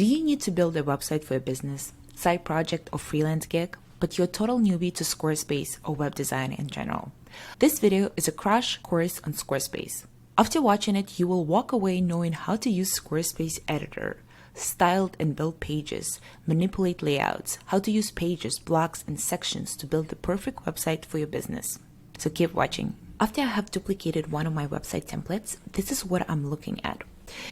Do you need to build a website for a business, side project, or freelance gig, but you're a total newbie to Squarespace or web design in general? This video is a crash course on Squarespace. After watching it, you will walk away knowing how to use Squarespace editor, style and build pages, manipulate layouts, how to use pages, blocks, and sections to build the perfect website for your business. So keep watching. After I have duplicated one of my website templates, this is what I'm looking at.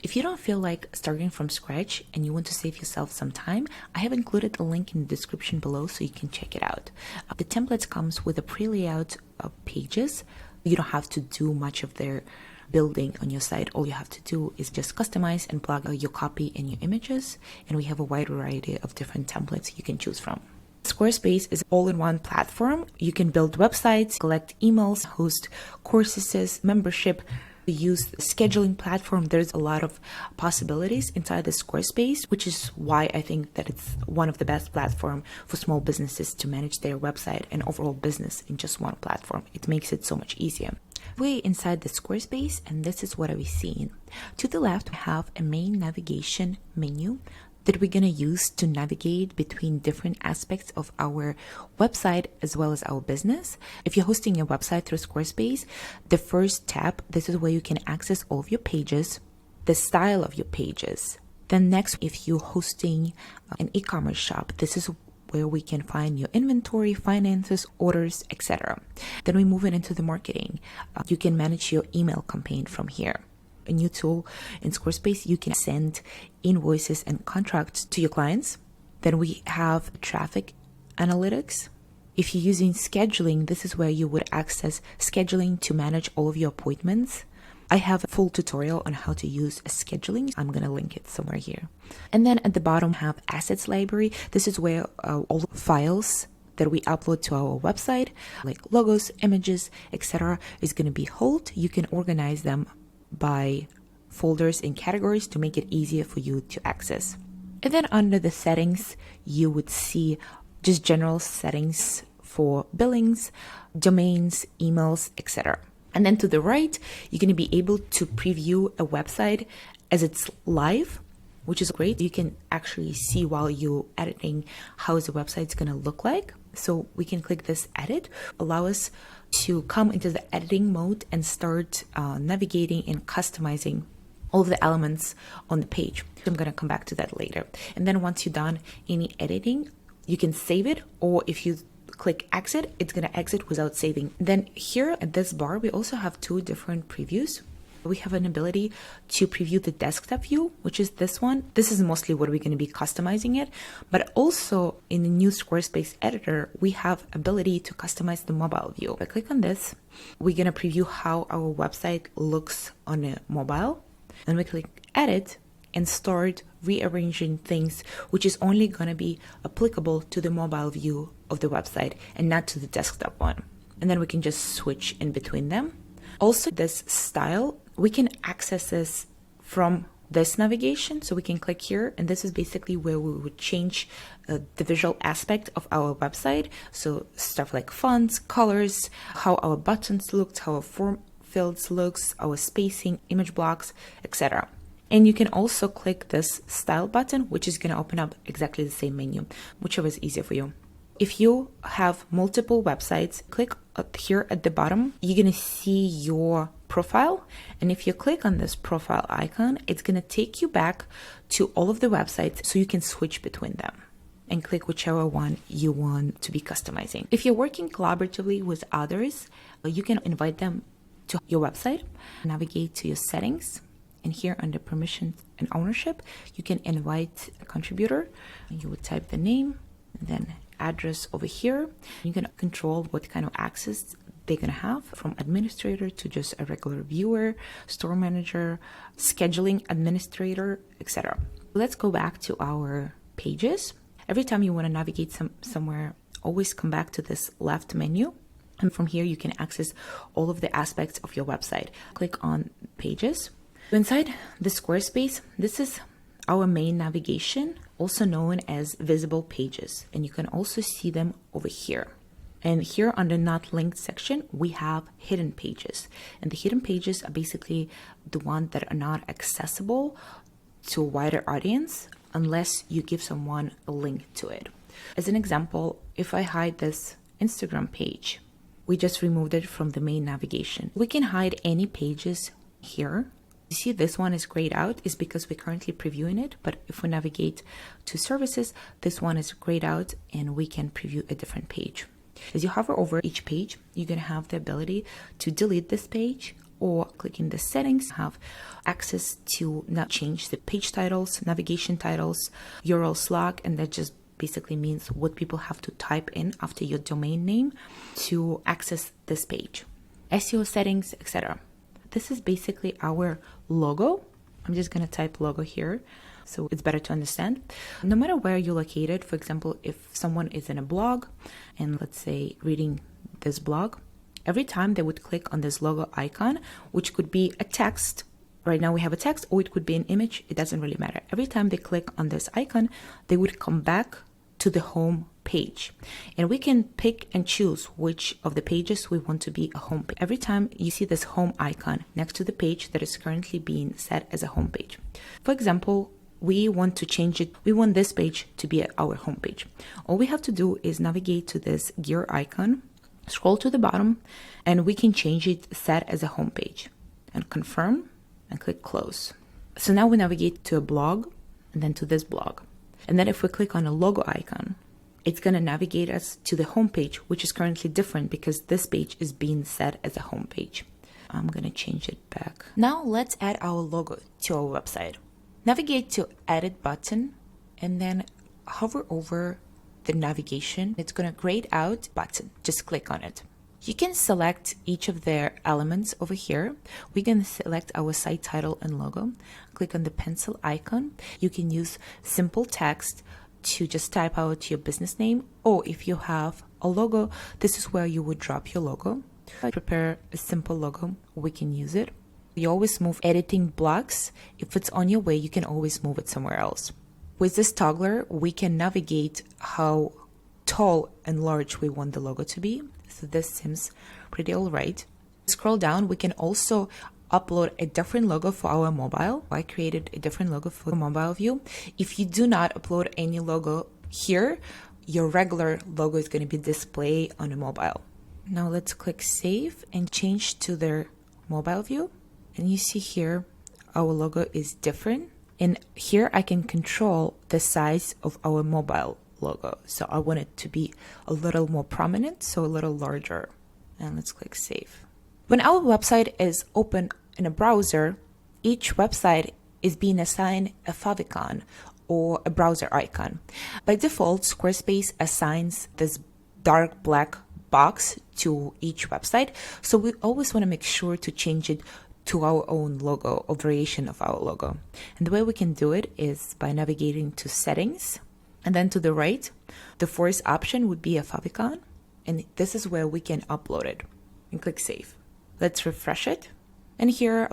If you don't feel like starting from scratch and you want to save yourself some time, I have included a link in the description below so you can check it out. The templates comes with a pre-layout of pages. You don't have to do much of their building on your site. All you have to do is just customize and plug your copy and your images, and we have a wide variety of different templates you can choose from. Squarespace is an all-in-one platform. You can build websites, collect emails, host courses, membership, use the scheduling platform. There's a lot of possibilities inside the Squarespace, which is why I think that it's one of the best platforms for small businesses to manage their website and overall business in just one platform. It makes it so much easier. We're inside the Squarespace, and this is what we're seeing. To the left, we have a main navigation menu that we're going to use to navigate between different aspects of our website as well as our business. If you're hosting a website through Squarespace, the first tab, this is where you can access all of your pages, the style of your pages. Then next, if you're hosting an e-commerce shop, this is where we can find your inventory, finances, orders, etc. Then we move it into the marketing. You can manage your email campaign from here. A new tool in Squarespace, you can send invoices and contracts to your clients. Then we have traffic analytics. If you're using scheduling, this is where you would access scheduling to manage all of your appointments. I have a full tutorial on how to use scheduling. I'm going to link it somewhere here. And then at the bottom, have assets library. This is where all files that we upload to our website, like logos, images, etc., is going to be held. You can organize them by folders and categories to make it easier for you to access. And then under the settings, you would see just general settings for billings, domains, emails, etc. And then to the right, you're going to be able to preview a website as it's live, which is great. You can actually see while you're editing how the website's going to look like. So we can click this edit, allow us to come into the editing mode and start navigating and customizing all of the elements on the page. I'm going to come back to that later. And then once you're done any editing, you can save it, or if you click exit, it's going to exit without saving. Then here at this bar, we also have two different previews. We have an ability to preview the desktop view, which is this one. This is mostly what we're going to be customizing it. But also in the new Squarespace editor, we have ability to customize the mobile view. If I click on this, we're going to preview how our website looks on a mobile. Then we click edit and start rearranging things, which is only going to be applicable to the mobile view of the website and not to the desktop one. And then we can just switch in between them. Also, this style, we can access this from this navigation. So we can click here, and this is basically where we would change the visual aspect of our website. So stuff like fonts, colors, how our buttons look, how our form fields looks, our spacing, image blocks, etc. And you can also click this style button, which is going to open up exactly the same menu, whichever is easier for you. If you have multiple websites, click up here at the bottom, you're going to see your profile. And if you click on this profile icon, it's going to take you back to all of the websites so you can switch between them and click whichever one you want to be customizing. If you're working collaboratively with others, you can invite them to your website, navigate to your settings. And here under permissions and ownership, you can invite a contributor. You would type the name and then address over here. You can control what kind of access they're going to have, from administrator to just a regular viewer, store manager, scheduling administrator, etc. Let's go back to our pages. Every time you want to navigate somewhere, always come back to this left menu. And from here, you can access all of the aspects of your website. Click on pages. Inside the Squarespace, this is our main navigation, also known as visible pages. And you can also see them over here. And here on the not linked section, we have hidden pages. And the hidden pages are basically the ones that are not accessible to a wider audience. unless you give someone a link to it. As an example, if I hide this Instagram page, we just removed it from the main navigation. We can hide any pages here. You see this one is grayed out is because we're currently previewing it, but if we navigate to services, this one is grayed out and we can preview a different page. As you hover over each page, you're going to have the ability to delete this page, or clicking the settings, have access to not change the page titles, navigation titles, URL slot, and that just basically means what people have to type in after your domain name to access this page. SEO settings, etc. This is basically our logo. I'm just going to type logo here so it's better to understand. No matter where you're located, for example, if someone is in a blog and let's say reading this blog, every time they would click on this logo icon, which could be a text. Right now we have a text, or it could be an image. It doesn't really matter. Every time they click on this icon, they would come back to the home page. And we can pick and choose which of the pages we want to be a home page. Every time you see this home icon next to the page that is currently being set as a home page. For example, we want to change it. We want this page to be our home page. All we have to do is navigate to this gear icon, scroll to the bottom, and we can change it set as a home page and confirm and click close. So now we navigate to a blog and then to this blog. And then if we click on a logo icon, it's going to navigate us to the home page, which is currently different because this page is being set as a home page. I'm going to change it back. Now let's add our logo to our website. Navigate to edit button and then hover over the navigation. It's going to grayed out button. Just click on it. You can select each of their elements over here. We're going to select our site title and logo. Click on the pencil icon. You can use simple text to just type out your business name, or if you have a logo, this is where you would drop your logo. Prepare a simple logo, we can use it. You always move editing blocks. If it's on your way, you can always move it somewhere else. With this toggler, we can navigate how tall and large we want the logo to be. So this seems pretty all right. Scroll down, we can also upload a different logo for our mobile. I created a different logo for the mobile view. If you do not upload any logo here, your regular logo is going to be displayed on a mobile. Now let's click save and change to their mobile view. And you see here, our logo is different. And here I can control the size of our mobile logo. So I want it to be a little more prominent, so a little larger. And let's click save. When our website is open in a browser, each website is being assigned a favicon or a browser icon. By default, Squarespace assigns this dark black box to each website. So we always want to make sure to change it to our own logo or variation of our logo. And the way we can do it is by navigating to settings. And then to the right, the first option would be a favicon. And this is where we can upload it. And click save. Let's refresh it. And here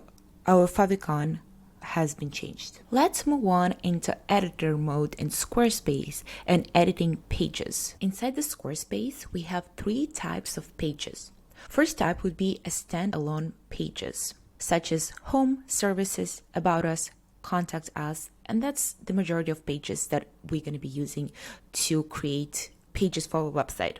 our favicon has been changed. Let's move on into editor mode in Squarespace and editing pages. Inside the Squarespace, we have 3 types of pages. First type would be a standalone pages, such as home, services, about us, contact us, and that's the majority of pages that we're going to be using to create pages for our website.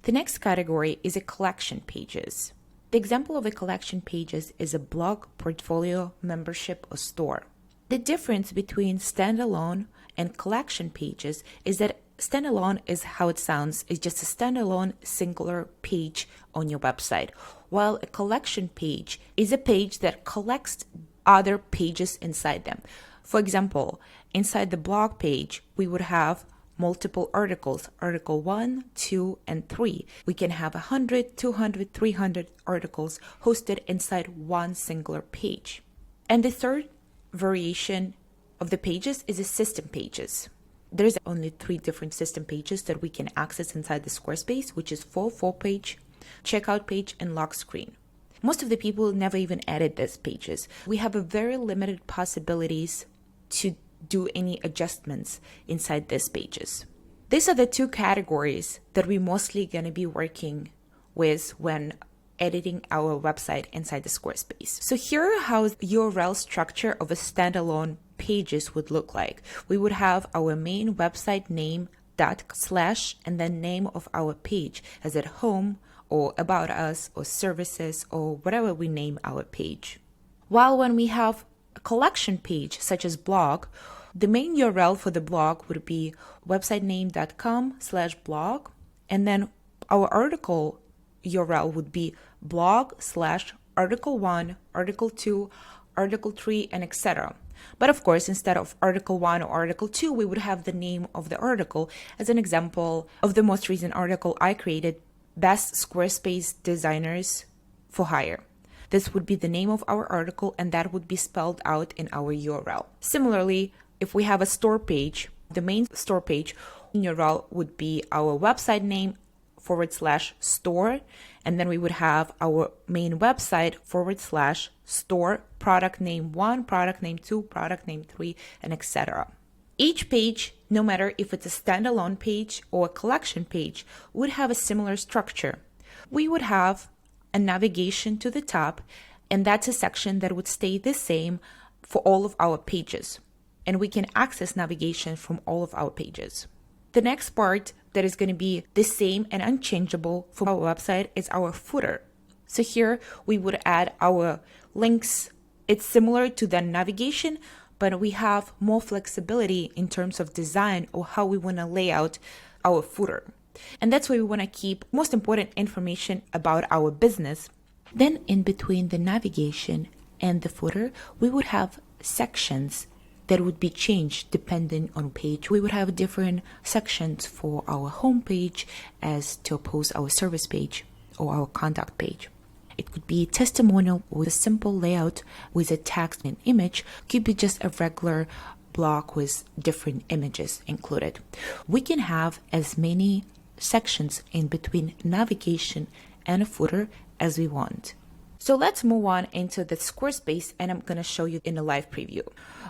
The next category is a collection pages. The example of a collection pages is a blog, portfolio, membership, or store. The difference between standalone and collection pages is that standalone is how it sounds, it's just a standalone singular page on your website, while a collection page is a page that collects other pages inside them. For example, inside the blog page, we would have multiple articles, article 1, 2, and 3. We can have 100, 200, 300 articles hosted inside one singular page. And the third variation of the pages is a system pages. There's only 3 different system pages that we can access inside the Squarespace, which is full page, checkout page, and lock screen. Most of the people never even edit these pages. We have a very limited possibilities to do any adjustments inside these pages. These are the 2 categories that we're mostly going to be working with when editing our website inside the Squarespace. So here are how the URL structure of a standalone pages would look like. We would have our main website name / and then name of our page, as at home or about us or services or whatever we name our page. While when we have a collection page such as blog, the main URL for the blog would be websitename.com/blog, and then our article URL would be blog/article1, article 2, article 3, and etc. But of course, instead of article 1 or article 2, we would have the name of the article. As an example of the most recent article I created, Best Squarespace Designers for Hire. This would be the name of our article, and that would be spelled out in our URL. Similarly, if we have a store page, the main store page URL would be our website name /store, and then we would have our main website /store, product name 1, product name 2, product name 3, and etc. Each page, no matter if it's a standalone page or a collection page, would have a similar structure. We would have a navigation to the top, and that's a section that would stay the same for all of our pages, and we can access navigation from all of our pages. The next part that is going to be the same and unchangeable for our website is our footer. So here we would add our links. It's similar to the navigation, but we have more flexibility in terms of design or how we want to lay out our footer. And that's why we want to keep most important information about our business. Then in between the navigation and the footer, we would have sections that would be changed depending on page. We would have different sections for our home page as to oppose our service page or our contact page. It could be testimonial with a simple layout with a text and image. Could be just a regular block with different images included. We can have as many sections in between navigation and a footer as we want. So let's move on into the Squarespace, and I'm going to show you in a live preview.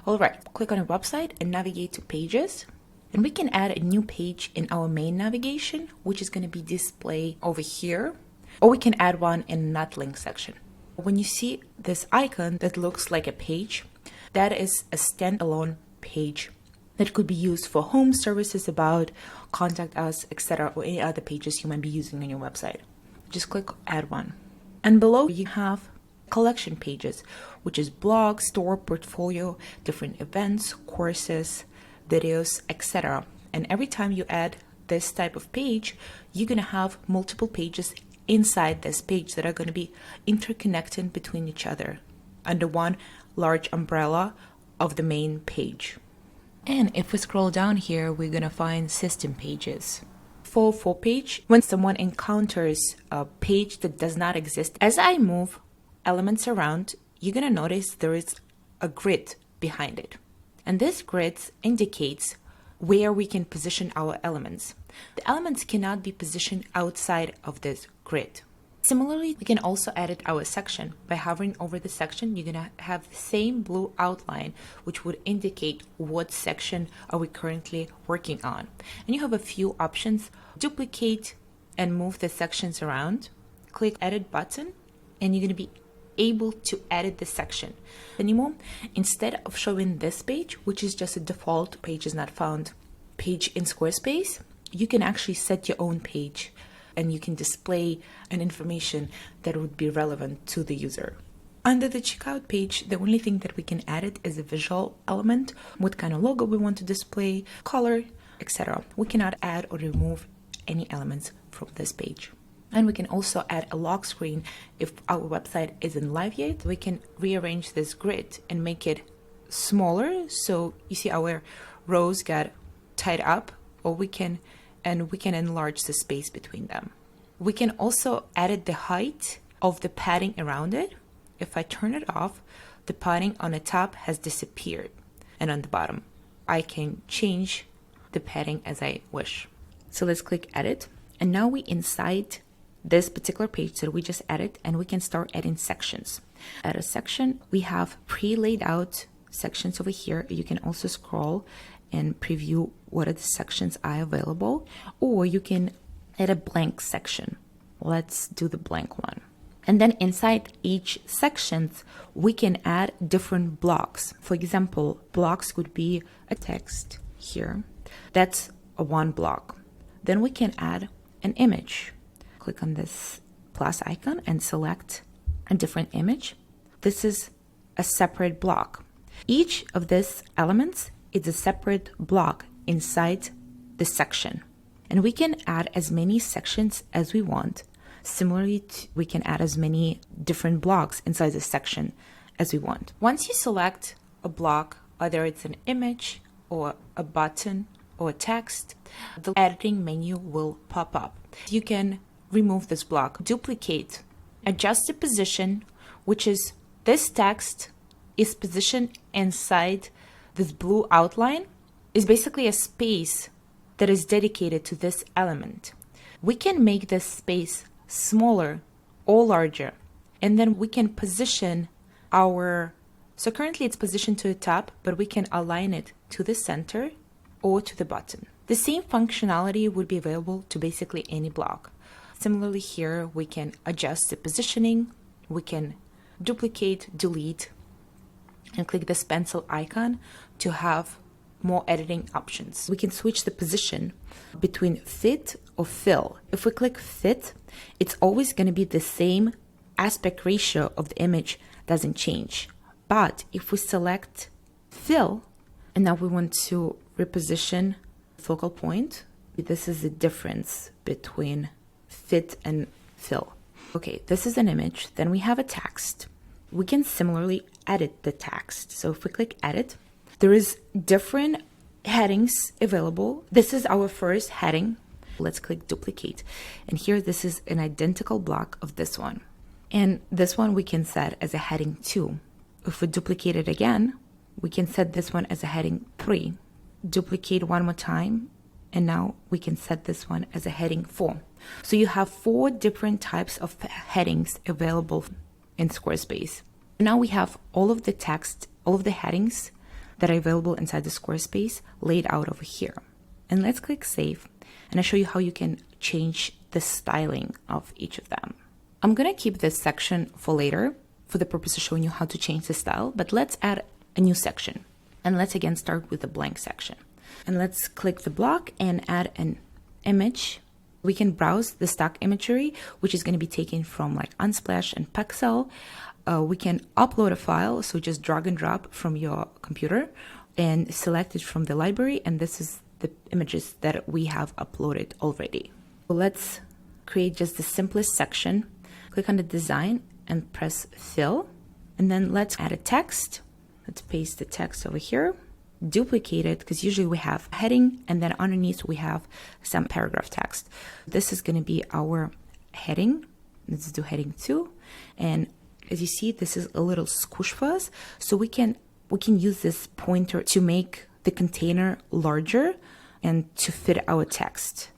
All right, click on a website and navigate to pages. And we can add a new page in our main navigation, which is going to be displayed over here. Or we can add one in a not link section. When you see this icon that looks like a page, that is a standalone page that could be used for home, services, about, contact us, etc., or any other pages you might be using on your website. Just click add one. And below you have collection pages, which is blog, store, portfolio, different events, courses, videos, etc. And every time you add this type of page, you're going to have multiple pages inside this page that are going to be interconnected between each other under one large umbrella of the main page. And if we scroll down here, we're going to find system pages. For page, when someone encounters a page that does not exist, as I move elements around, you're going to notice there is a grid behind it. And this grid indicates where we can position our elements. The elements cannot be positioned outside of this grid. Similarly, we can also edit our section. By hovering over the section, you're going to have the same blue outline, which would indicate what section are we currently working on. And you have a few options: duplicate and move the sections around. Click edit button, and you're going to be able to edit the section. Anymore, instead of showing this page, which is just a default page is not found page in Squarespace, you can actually set your own page, and you can display an information that would be relevant to the user. Under the checkout page, the only thing that we can edit is a visual element, what kind of logo we want to display, color, etc. We cannot add or remove any elements from this page. And we can also add a lock screen if our website isn't live yet. We can rearrange this grid and make it smaller, so you see our rows got tied up, or we can enlarge the space between them. We can also edit the height of the padding around it. If I turn it off, the padding on the top has disappeared, and on the bottom I can change the padding as I wish. So let's click edit, and now we inside this particular page that we just added, and we can start adding sections. At a section, we have pre-laid out sections over here. You can also scroll and preview what are the sections are available, or you can add a blank section. Let's do the blank one. And then inside each sections, we can add different blocks. For example, blocks could be a text here. That's a one block. Then we can add an image. Click on this plus icon and select a different image. This is a separate block. Each of these elements is a separate block inside the section. And we can add as many sections as we want. Similarly, we can add as many different blocks inside the section as we want. Once you select a block, whether it's an image or a button or a text, the editing menu will pop up. You can remove this block, duplicate, adjust the position, which is this text is positioned inside this blue outline, is basically a space that is dedicated to this element. We can make this space smaller or larger, and then we can position so currently it's positioned to the top, but we can align it to the center or to the bottom. The same functionality would be available to basically any block. Similarly here, we can adjust the positioning, we can duplicate, delete, and click this pencil icon to have more editing options. We can switch the position between fit or fill. If we click fit, it's always going to be the same aspect ratio of the image, doesn't change. But if we select fill, and now we want to reposition focal point, this is the difference between fit and fill. Okay, this is an image. Then we have a text. We can similarly edit the text. So if we click edit, there is different headings available. This is our first heading. Let's click duplicate. And here, this is an identical block of this one. And this one we can set as a heading 2. If we duplicate it again, we can set this one as a heading 3. Duplicate one more time, and now we can set this one as a heading 4. So you have 4 different types of headings available in Squarespace. Now we have all of the text, all of the headings that are available inside the Squarespace laid out over here. And let's click save, and I'll show you how you can change the styling of each of them. I'm gonna keep this section for later for the purpose of showing you how to change the style, but let's add a new section. And let's again start with the blank section. And let's click the block and add an image. We can browse the stock imagery, which is going to be taken from like Unsplash and Pexel. We can upload a file, so just drag and drop from your computer and select it from the library. And this is the images that we have uploaded already. So let's create just the simplest section. Click on the design and press fill. And then let's add a text. Let's paste the text over here. Duplicate it, because usually we have a heading and then underneath we have some paragraph text. This is going to be our heading. Let's do heading 2. And as you see, this is a little squish fuzz. So we can use this pointer to make the container larger and to fit our text.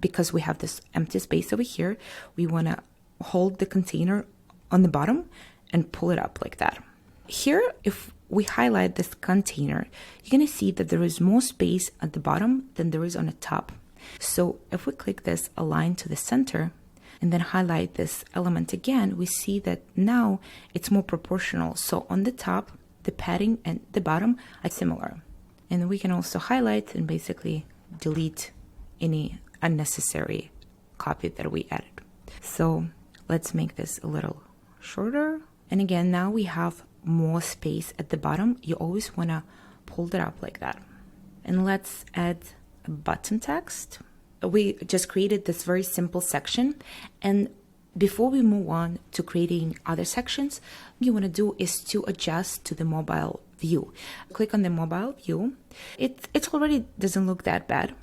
Because we have this empty space over here, we want to hold the container on the bottom and pull it up like that. Here, if we highlight this container, you're going to see that there is more space at the bottom than there is on the top. So if we click this align to the center and then highlight this element again, we see that now it's more proportional. So on the top, the padding and the bottom are similar. And we can also highlight and basically delete any unnecessary copy that we added. So let's make this a little shorter. And again, now we have more space at the bottom. You always want to pull it up like that. And let's add a button text. We just created this very simple section. And before we move on to creating other sections, what you want to do is to adjust to the mobile view. Click on the mobile view. It already doesn't look that bad,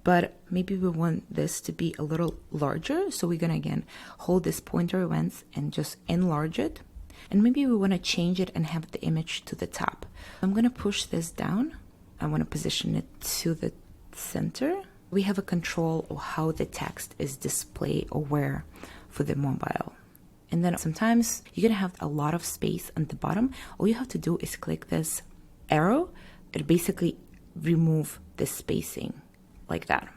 but maybe we want this to be a little larger. So we're going to again hold this pointer once and just enlarge it. And maybe we want to change it and have the image to the top. I'm going to push this down. I want to position it to the center. We have a control of how the text is displayed or where for the mobile. And then sometimes you're going to have a lot of space on the bottom. All you have to do is click this arrow and basically remove the spacing like that.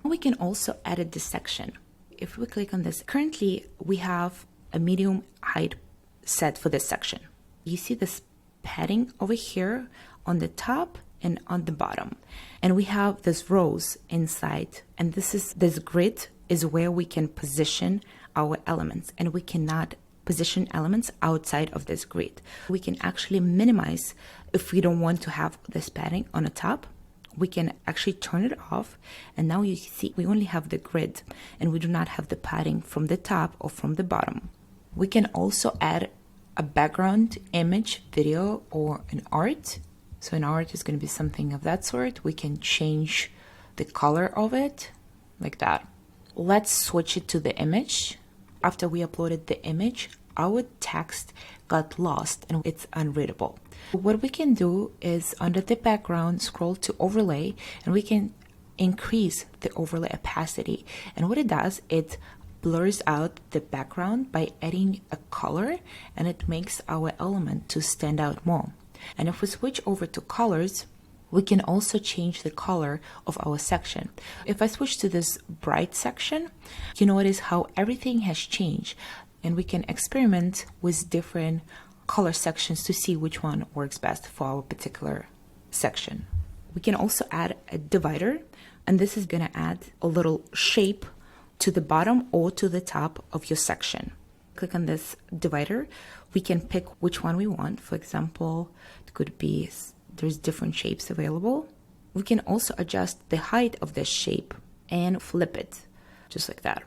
We can also edit this section. If we click on this, currently we have a medium height set for this section. You see this padding over here on the top and on the bottom. And we have this rows inside. And this grid is where we can position our elements. And we cannot position elements outside of this grid. We can actually minimize if we don't want to have this padding on the top. We can actually turn it off, and now you see we only have the grid and we do not have the padding from the top or from the bottom. We can also add a background image, video, or an art. So an art is going to be something of that sort. We can change the color of it like that. Let's switch it to the image. After we uploaded the image, our text got lost and it's unreadable. What we can do is under the background, scroll to overlay, and we can increase the overlay opacity. And what it does, it blurs out the background by adding a color, and it makes our element to stand out more. And if we switch over to colors, we can also change the color of our section. If I switch to this bright section, you notice how everything has changed, and we can experiment with different color sections to see which one works best for our particular section. We can also add a divider, and this is going to add a little shape to the bottom or to the top of your section. Click on this divider. We can pick which one we want. For example, it could be, there's different shapes available. We can also adjust the height of this shape and flip it, just like that.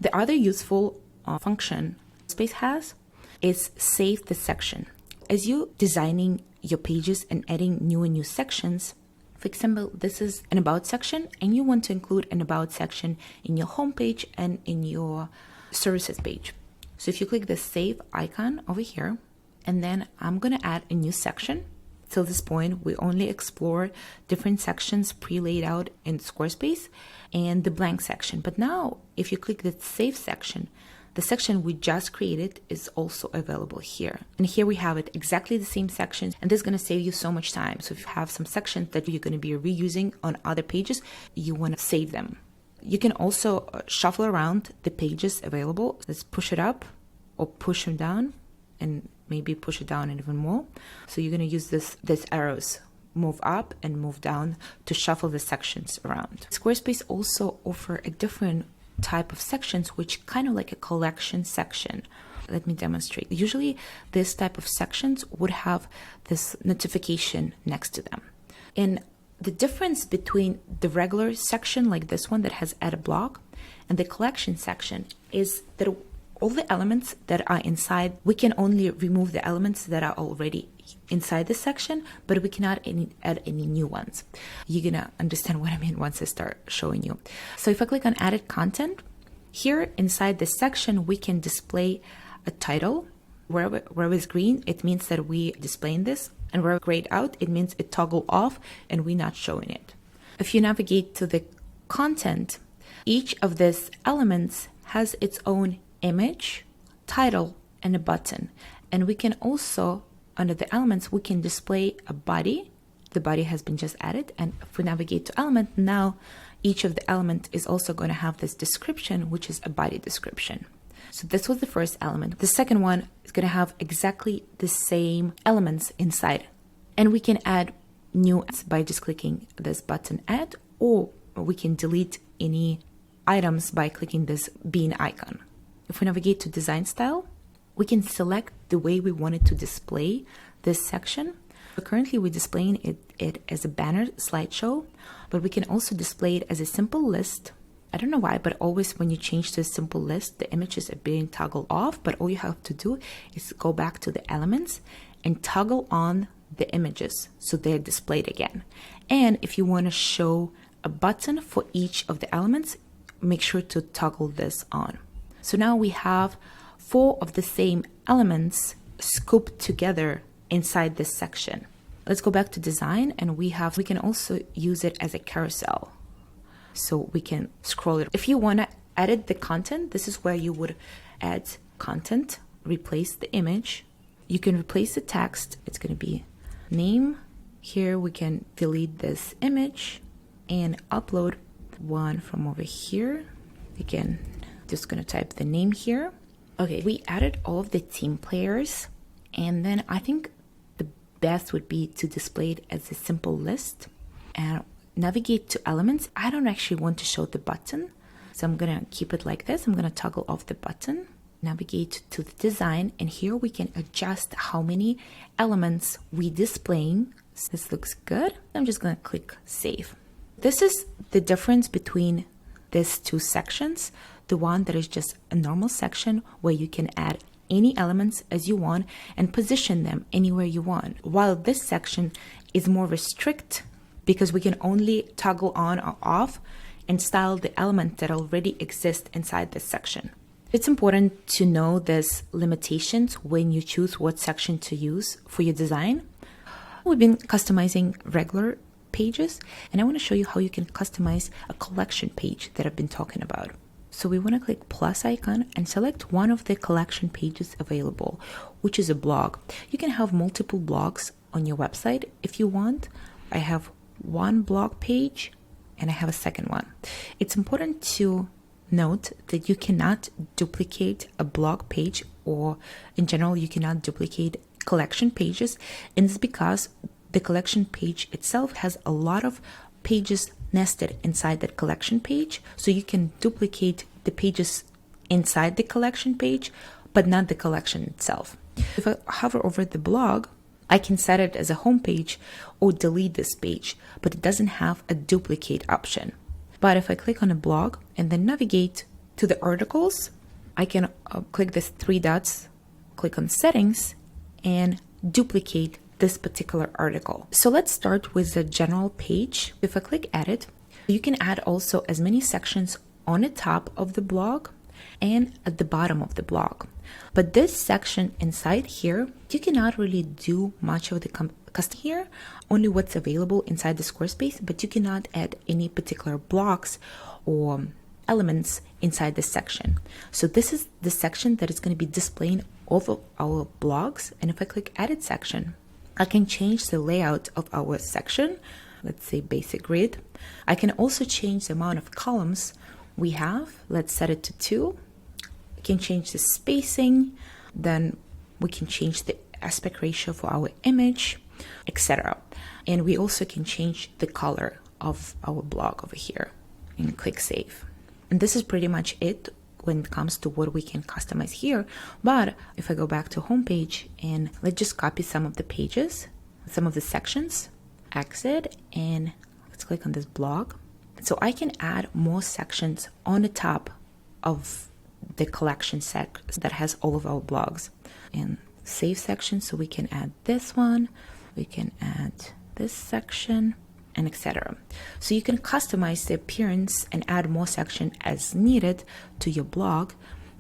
The other useful function Squarespace has is save the section. As you designing your pages and adding new and new sections, for example, this is an about section and you want to include an about section in your homepage and in your services page. So if you click the save icon over here, and then I'm going to add a new section. Till this point, we only explore different sections pre-laid out in Squarespace and the blank section. But now if you click the save section, the section we just created is also available here. And here we have it exactly the same section, and this is going to save you so much time. So if you have some sections that you're going to be reusing on other pages, you want to save them. You can also shuffle around the pages available. Let's push it up or push them down, and maybe push it down even more. So you're going to use these arrows, move up and move down, to shuffle the sections around. Squarespace also offers a different type of sections, which kind of like a collection section. Let me demonstrate. Usually this type of sections would have this notification next to them. And the difference between the regular section like this one that has add a block and the collection section is that all the elements that are inside, we can only remove the elements that are already inside the section, but we cannot add any new ones. You're gonna understand what I mean once I start showing you. So if I click on added content, here inside this section, we can display a title. Wherever it's green, it means that we displaying this, and where grayed out, it means it toggle off and we're not showing it. If you navigate to the content, each of these elements has its own image, title, and a button. And we can also, under the elements, we can display a body. The body has been just added. And if we navigate to element, now each of the element is also going to have this description, which is a body description. So this was the first element. The second one is going to have exactly the same elements inside. And we can add new by just clicking this button add, or we can delete any items by clicking this bean icon. If we navigate to design style, we can select the way we want it to display this section. So currently we're displaying it as a banner slideshow, but we can also display it as a simple list. I don't know why, but always when you change to a simple list, the images are being toggled off, but all you have to do is go back to the elements and toggle on the images so they're displayed again. And if you want to show a button for each of the elements, make sure to toggle this on. So now we have 4 of the same elements scooped together inside this section. Let's go back to design, and we can also use it as a carousel. So we can scroll it. If you want to edit the content, this is where you would add content, replace the image. You can replace the text. It's going to be name. Here we can delete this image and upload one from over here. Again, just going to type the name here. Okay, we added all of the theme players, and then I think the best would be to display it as a simple list and navigate to elements. I don't actually want to show the button, so I'm gonna keep it like this. I'm gonna toggle off the button, navigate to the design, and here we can adjust how many elements we displaying. So this looks good. I'm just gonna click save. This is the difference between these two sections. The one that is just a normal section where you can add any elements as you want and position them anywhere you want, while this section is more restrict because we can only toggle on or off and style the elements that already exist inside this section. It's important to know these limitations when you choose what section to use for your design. We've been customizing regular pages, and I want to show you how you can customize a collection page that I've been talking about. So we want to click plus icon and select one of the collection pages available, which is a blog. You can have multiple blogs on your website if you want. I have one blog page and I have a second one. It's important to note that you cannot duplicate a blog page, or in general, you cannot duplicate collection pages. And it's because the collection page itself has a lot of pages nested inside that collection page, so you can duplicate the pages inside the collection page but not the collection itself. If I hover over the blog, I can set it as a home page or delete this page, but it doesn't have a duplicate option. But if I click on a blog and then navigate to the articles, I can click this three dots, click on settings, and duplicate this particular article. So let's start with the general page. If I click edit, you can add also as many sections on the top of the blog and at the bottom of the blog. But this section inside here, you cannot really do much of the custom here, only what's available inside the Squarespace, but you cannot add any particular blocks or elements inside this section. So this is the section that is going to be displaying all of our blogs. And if I click edit section, I can change the layout of our section. Let's say basic grid. I can also change the amount of columns we have. Let's set it to 2. I can change the spacing. Then we can change the aspect ratio for our image, etc. And we also can change the color of our blog over here and click save. And this is pretty much it when it comes to what we can customize here. But if I go back to homepage and let's just copy some of the pages, some of the sections, exit, and let's click on this blog. So I can add more sections on the top of the collection set that has all of our blogs. And save section, so we can add this one, we can add this section, and etc. So you can customize the appearance and add more section as needed to your blog,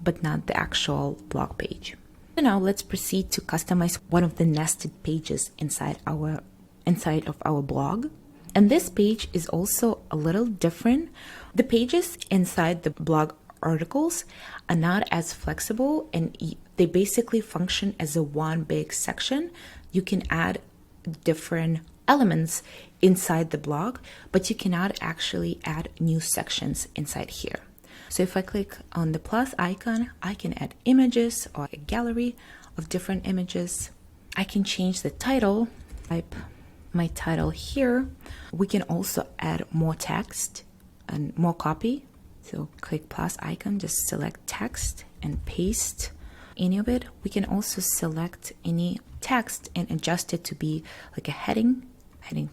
but not the actual blog page. So now let's proceed to customize one of the nested pages inside of our blog. And this page is also a little different. The pages inside the blog articles are not as flexible, and they basically function as a one big section. You can add different elements inside the blog, but you cannot actually add new sections inside here. So if I click on the plus icon, I can add images or a gallery of different images. I can change the title, type my title here. We can also add more text and more copy. So click plus icon, just select text and paste any of it. We can also select any text and adjust it to be like a heading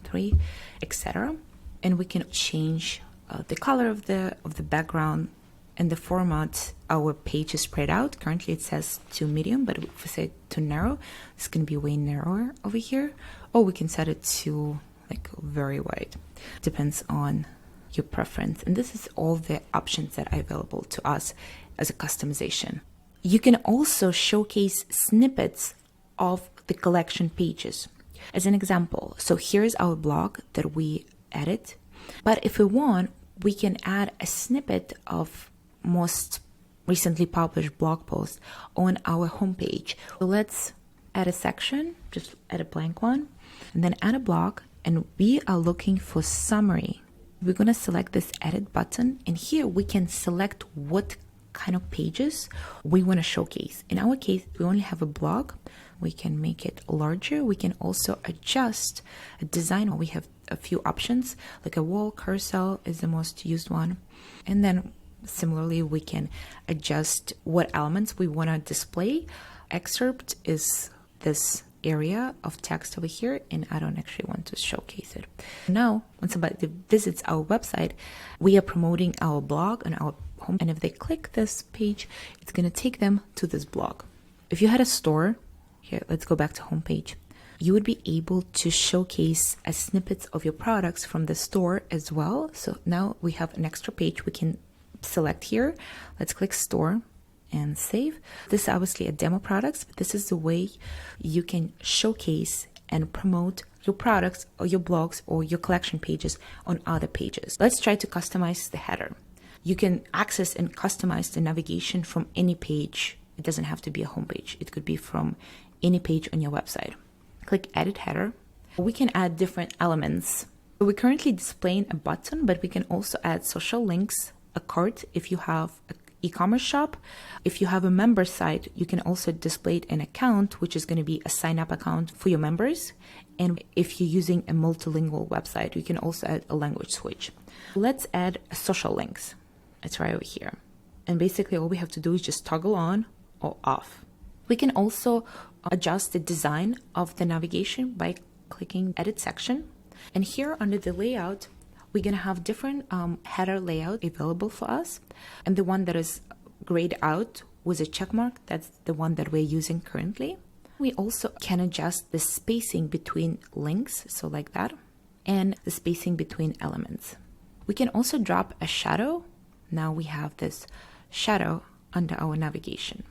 3, etc. And we can change the color of the background and the format. Our page is spread out. Currently it says to medium, but if we say to narrow, it's going to be way narrower over here. Or we can set it to like very wide. Depends on your preference. And this is all the options that are available to us as a customization. You can also showcase snippets of the collection pages. As an example, so here's our blog that we edit, but if we want, we can add a snippet of most recently published blog post on our homepage. So let's add a section, just add a blank one, and then add a blog, and we are looking for summary. We're going to select this edit button, and here we can select what kind of pages we want to showcase. In our case, we only have a blog. We can make it larger. We can also adjust a design. We have a few options, like a wall carousel is the most used one. And then similarly, we can adjust what elements we want to display. Excerpt is this area of text over here, and I don't actually want to showcase it. Now, when somebody visits our website, we are promoting our blog on our home, and if they click this page, it's going to take them to this blog. If you had a store, here, let's go back to homepage, you would be able to showcase a snippets of your products from the store as well. So now we have an extra page we can select here. Let's click store and save. This is obviously a demo products, but this is the way you can showcase and promote your products or your blogs or your collection pages on other pages. Let's try to customize the header. You can access and customize the navigation from any page. It doesn't have to be a homepage. It could be from any page on your website. Click edit header. We can add different elements. We're currently displaying a button, but we can also add social links, a cart if you have an e-commerce shop. If you have a member site, you can also display an account, which is going to be a sign-up account for your members. And if you're using a multilingual website, you can also add a language switch. Let's add social links. It's right over here. And basically all we have to do is just toggle on or off. We can also adjust the design of the navigation by clicking edit section. And here under the layout, we're going to have different header layout available for us. And the one that is grayed out with a check mark, that's the one that we're using currently. We also can adjust the spacing between links, so like that, and the spacing between elements. We can also drop a shadow. Now we have this shadow under our navigation.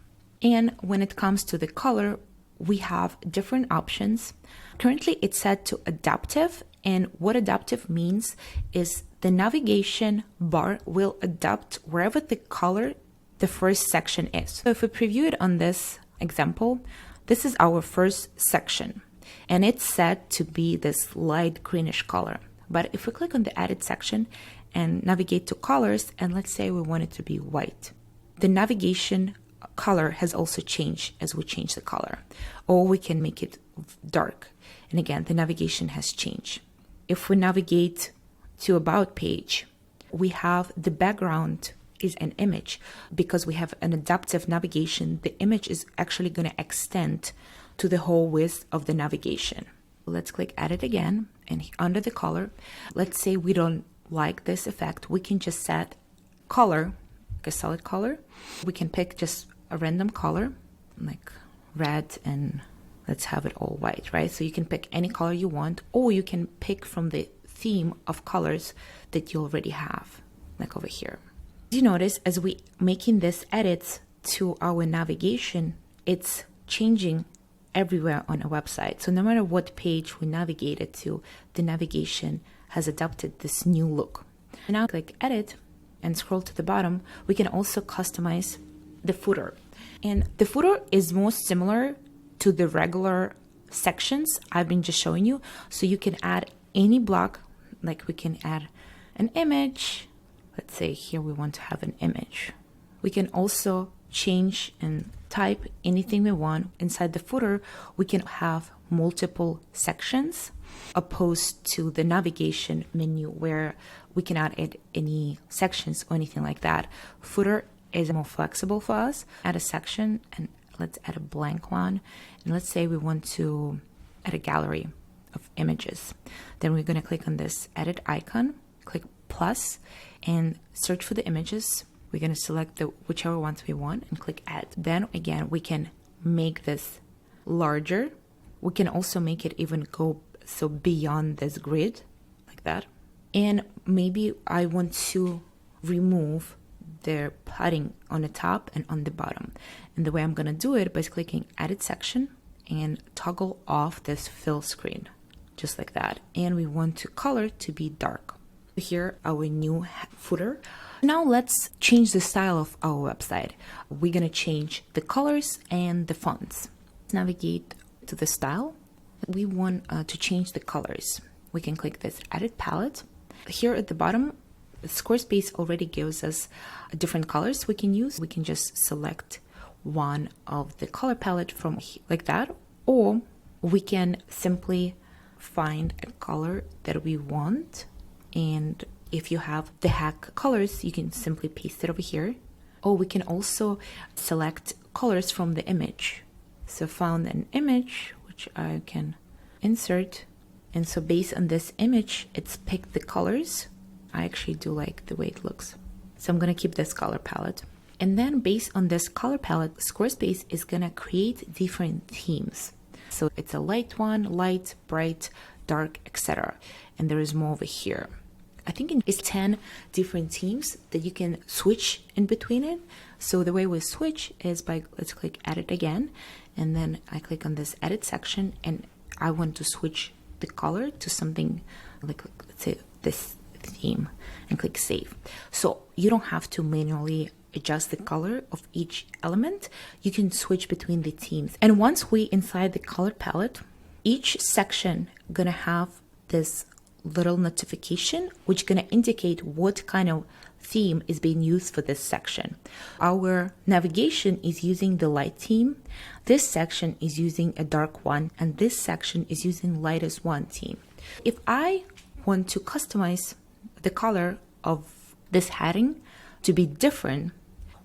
And when it comes to the color, we have different options. Currently it's set to adaptive, and what adaptive means is the navigation bar will adapt wherever the color the first section is. So if we preview it on this example, this is our first section and it's set to be this light greenish color. But if we click on the edit section and navigate to colors, and let's say we want it to be white, the navigation color has also changed as we change the color, or we can make it dark. And again, the navigation has changed. If we navigate to about page, we have the background is an image. Because we have an adaptive navigation, the image is actually going to extend to the whole width of the navigation. Let's click edit again, and under the color, let's say we don't like this effect, we can just set color, like a solid color. We can pick just a random color like red, and let's have it all white, right? So you can pick any color you want, or you can pick from the theme of colors that you already have, like over here. You notice as we making this edits to our navigation, it's changing everywhere on a website. So no matter what page we navigated to, the navigation has adopted this new look. Now click edit and scroll to the bottom. We can also customize the footer. And the footer is most similar to the regular sections I've been just showing you. So you can add any block, like we can add an image. Let's say here we want to have an image. We can also change and type anything we want. Inside the footer, we can have multiple sections opposed to the navigation menu where we cannot add any sections or anything like that. Footer is more flexible for us. Add a section, and let's add a blank one. And let's say we want to add a gallery of images. Then we're going to click on this edit icon, click plus, and search for the images. We're going to select whichever ones we want and click add. Then again, we can make this larger. We can also make it even go so beyond this grid, like that. And maybe I want to remove the padding on the top and on the bottom. And the way I'm going to do it by clicking edit section and toggle off this fill screen, just like that. And we want to color to be dark. Here, our new footer. Now let's change the style of our website. We're going to change the colors and the fonts. Let's navigate to the style. We want to change the colors. We can click this edit palette. Here at the bottom, Squarespace already gives us different colors we can use. We can just select one of the color palette from like that, or we can simply find a color that we want, and if you have the hack colors, you can simply paste it over here. Or we can also select colors from the image. So found an image which I can insert, and so based on this image it's picked the colors. I actually do like the way it looks, so I'm gonna keep this color palette. And then based on this color palette, Squarespace is gonna create different themes. So it's a light one, light, bright, dark, etc. And there is more over here. I think it's 10 different themes that you can switch in between it. So the way we switch is by, let's click edit again, and then I click on this edit section, and I want to switch the color to something like, let's say this theme, and click save. So you don't have to manually adjust the color of each element. You can switch between the themes. And once we inside the color palette, each section gonna have this little notification which gonna indicate what kind of theme is being used for this section. Our navigation is using the light theme, this section is using a dark one, and this section is using lightest one theme. If I want to customize the color of this heading to be different,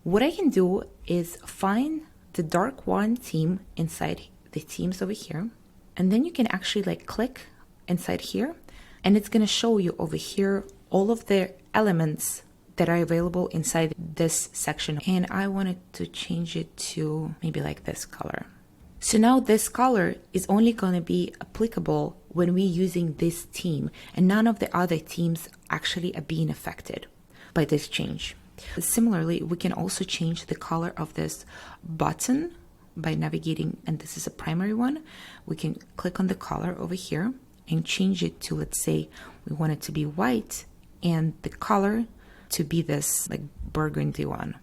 what I can do is find the dark one theme inside the themes over here, and then you can actually like click inside here, and it's going to show you over here all of the elements that are available inside this section. And I wanted to change it to maybe like this color. So now this color is only going to be applicable when we're using this theme, and none of the other themes actually are being affected by this change. Similarly, we can also change the color of this button by navigating, and this is a primary one. We can click on the color over here and change it to, let's say we want it to be white and the color to be this like burgundy one,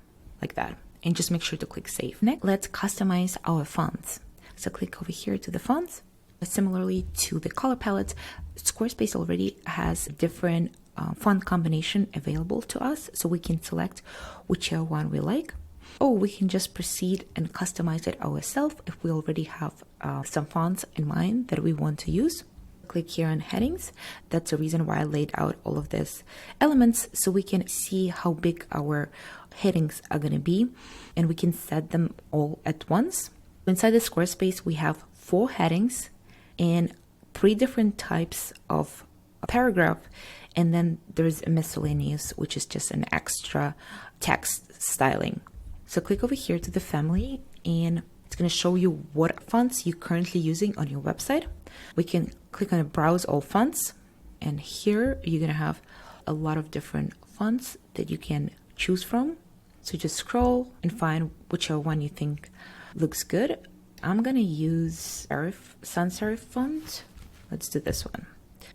like that, and just make sure to click save. Next, let's customize our fonts. So click over here to the fonts. Similarly to the color palette, Squarespace already has different font combination available to us, so we can select whichever one we like, or we can just proceed and customize it ourselves if we already have some fonts in mind that we want to use. Click here on headings. That's the reason why I laid out all of these elements, so we can see how big our headings are going to be, and we can set them all at once. Inside the Squarespace, we have 4 headings and 3 different types of paragraph, and then there's a miscellaneous, which is just an extra text styling. So click over here to the family, and it's going to show you what fonts you're currently using on your website. We can click on browse all fonts, and here you're going to have a lot of different fonts that you can choose from. So just scroll and find whichever one you think looks good. I'm going to use sans serif font. Let's do this one.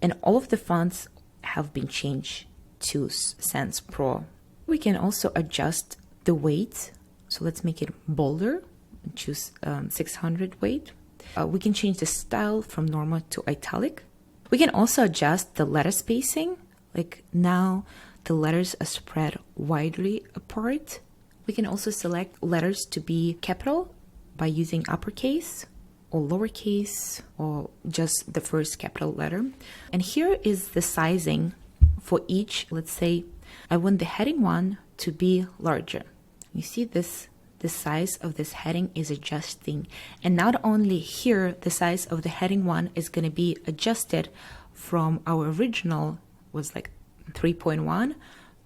And all of the fonts have been changed to Sans Pro. We can also adjust the weight. So let's make it bolder and choose 600 weight. We can change the style from normal to italic. We can also adjust the letter spacing. Like now the letters are spread widely apart. We can also select letters to be capital by using uppercase or lowercase or just the first capital letter. And here is the sizing for each. Let's say I want the heading 1 to be larger. You see this, the size of this heading is adjusting. And not only here, the size of the heading 1 is going to be adjusted from our original was like 3.1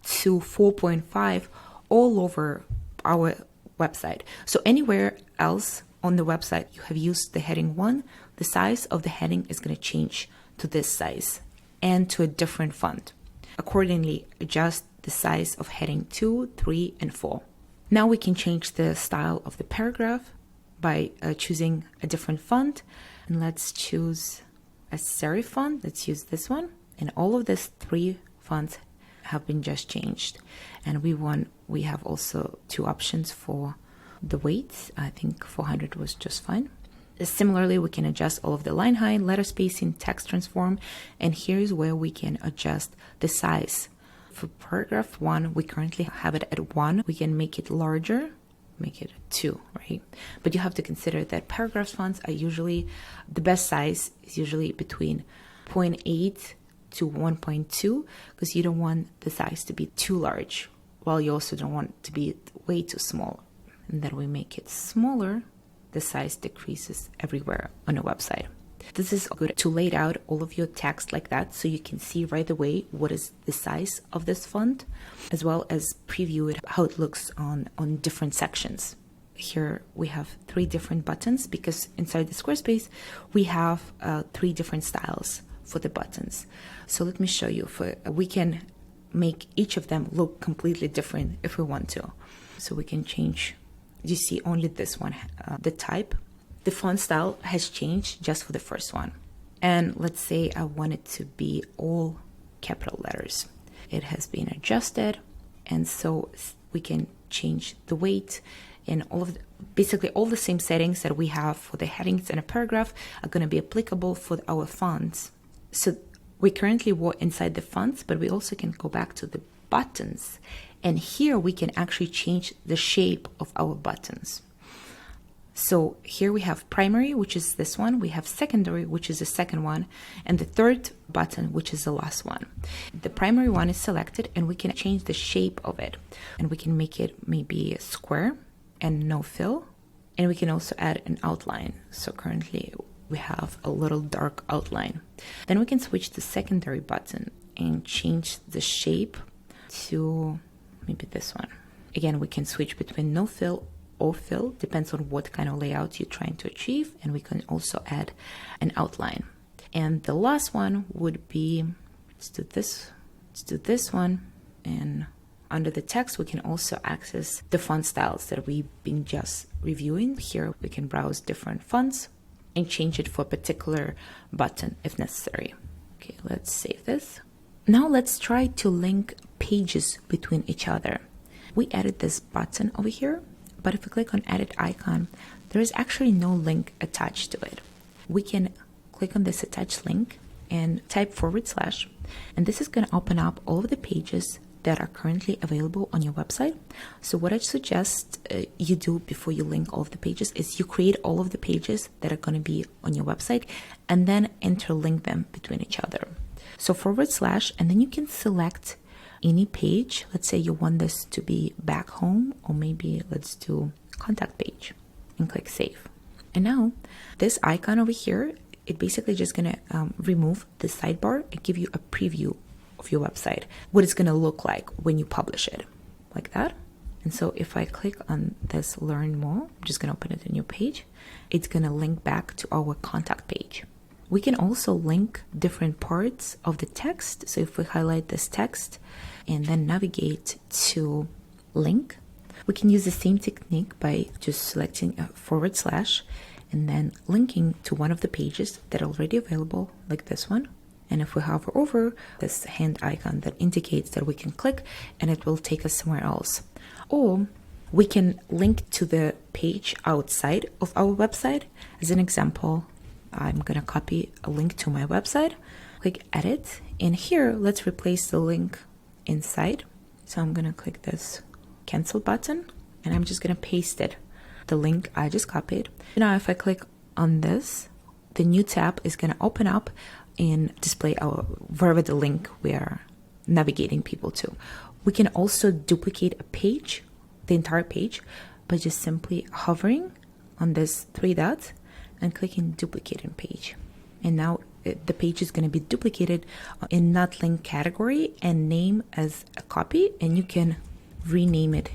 to 4.5 all over our website. So anywhere else on the website you have used the heading 1, the size of the heading is going to change to this size and to a different font. Accordingly, adjust the size of heading 2, 3, and 4. Now we can change the style of the paragraph by choosing a different font. And let's choose a serif font. Let's use this one. And all of these 3 fonts have been just changed. And we have also 2 options for the weight. I think 400 was just fine. Similarly, we can adjust all of the line height, letter spacing, text transform, and here's where we can adjust the size For paragraph 1, we currently have it at 1. We can make it larger, make it 2, right? But you have to consider that paragraph fonts are usually, the best size is usually between 0.8 to 1.2, because you don't want the size to be too large, while you also don't want it to be way too small. And then we make it smaller, the size decreases everywhere on a website. This is good to lay out all of your text like that, so you can see right away what is the size of this font, as well as preview it, how it looks on different sections. Here we have 3 different buttons, because inside the Squarespace we have 3 different styles for the buttons. So let me show you. We can make each of them look completely different if we want to. So we can change, you see only this one, the type. The font style has changed just for the first one. And let's say I want it to be all capital letters. It has been adjusted, and so we can change the weight, and basically all the same settings that we have for the headings in a paragraph are going to be applicable for our fonts. So we currently were inside the fonts, but we also can go back to the buttons, and here we can actually change the shape of our buttons. So here we have primary, which is this one. We have secondary, which is the second one, and the third button, which is the last one. The primary one is selected, and we can change the shape of it, and we can make it maybe a square and no fill, and we can also add an outline. So currently we have a little dark outline. Then we can switch to secondary button and change the shape to maybe this one. Again, we can switch between no fill or fill, depends on what kind of layout you're trying to achieve, and we can also add an outline. And the last one would be, let's do this one, and under the text we can also access the font styles that we've been just reviewing. Here we can browse different fonts and change it for a particular button if necessary. Okay, let's save this. Now let's try to link pages between each other. We added this button over here, but if we click on edit icon, there is actually no link attached to it. We can click on this attached link and type /, and this is going to open up all of the pages that are currently available on your website. So what I suggest you do before you link all of the pages is you create all of the pages that are going to be on your website and then interlink them between each other. So /, and then you can select any page. Let's say you want this to be back home, or maybe let's do contact page, and click save. And now this icon over here, it basically just gonna remove the sidebar and give you a preview of your website, what it's gonna look like when you publish it, like that. And so if I click on this learn more, I'm just gonna open it a new page, it's gonna link back to our contact page. We can also link different parts of the text. So if we highlight this text and then navigate to link, we can use the same technique by just selecting a / and then linking to one of the pages that are already available, like this one. And if we hover over this hand icon, that indicates that we can click and it will take us somewhere else. Or we can link to the page outside of our website. As an example, I'm going to copy a link to my website, click edit, and here let's replace the link inside. So I'm going to click this cancel button, and I'm just going to paste it, the link I just copied. Now if I click on this, the new tab is going to open up and display our wherever the link we are navigating people to. We can also duplicate a page, the entire page, by just simply hovering on this 3 dots and clicking duplicate in page. And now the page is going to be duplicated in not link category and name as a copy, and you can rename it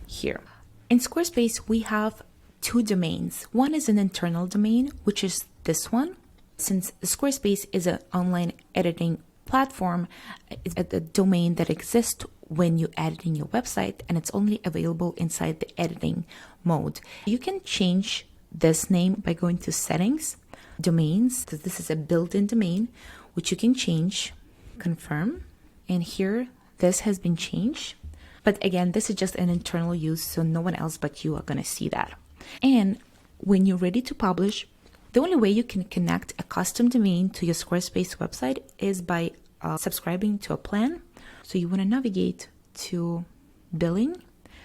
here. In Squarespace, we have 2 domains. One is an internal domain, which is this one. Since Squarespace is an online editing platform, it's a domain that exists when you edit in your website, and it's only available inside the editing mode. You can change this name by going to settings, domains, because this is a built-in domain, which you can change, confirm, and here this has been changed. But again, this is just an internal use, so no one else but you are going to see that. And when you're ready to publish, the only way you can connect a custom domain to your Squarespace website is by subscribing to a plan. So you want to navigate to billing.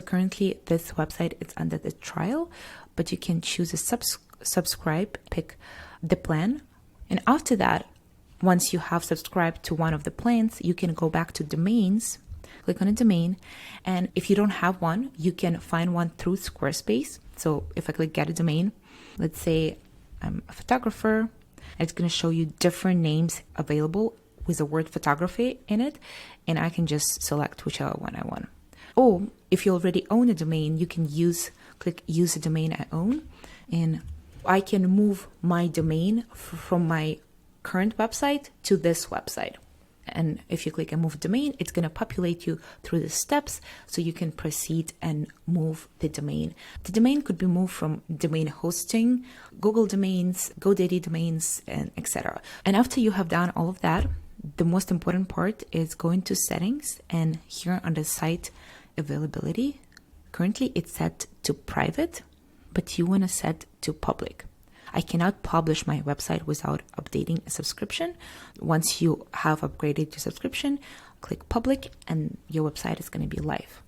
Currently, this website is under the trial, but you can choose a subscribe, pick the plan. And after that, once you have subscribed to one of the plans, you can go back to domains, click on a domain. And if you don't have one, you can find one through Squarespace. So if I click get a domain, let's say I'm a photographer, it's going to show you different names available with the word photography in it. And I can just select whichever one I want. Or if you already own a domain, you can click use a domain I own, and I can move my domain from my current website to this website. And if you click and move domain, it's going to populate you through the steps so you can proceed and move the domain. The domain could be moved from domain hosting, Google domains, GoDaddy domains, and etc. And after you have done all of that, the most important part is going to settings, and here under site availability, currently it's set to private, but you want to set to public. I cannot publish my website without updating a subscription. Once you have upgraded your subscription, click public and your website is going to be live.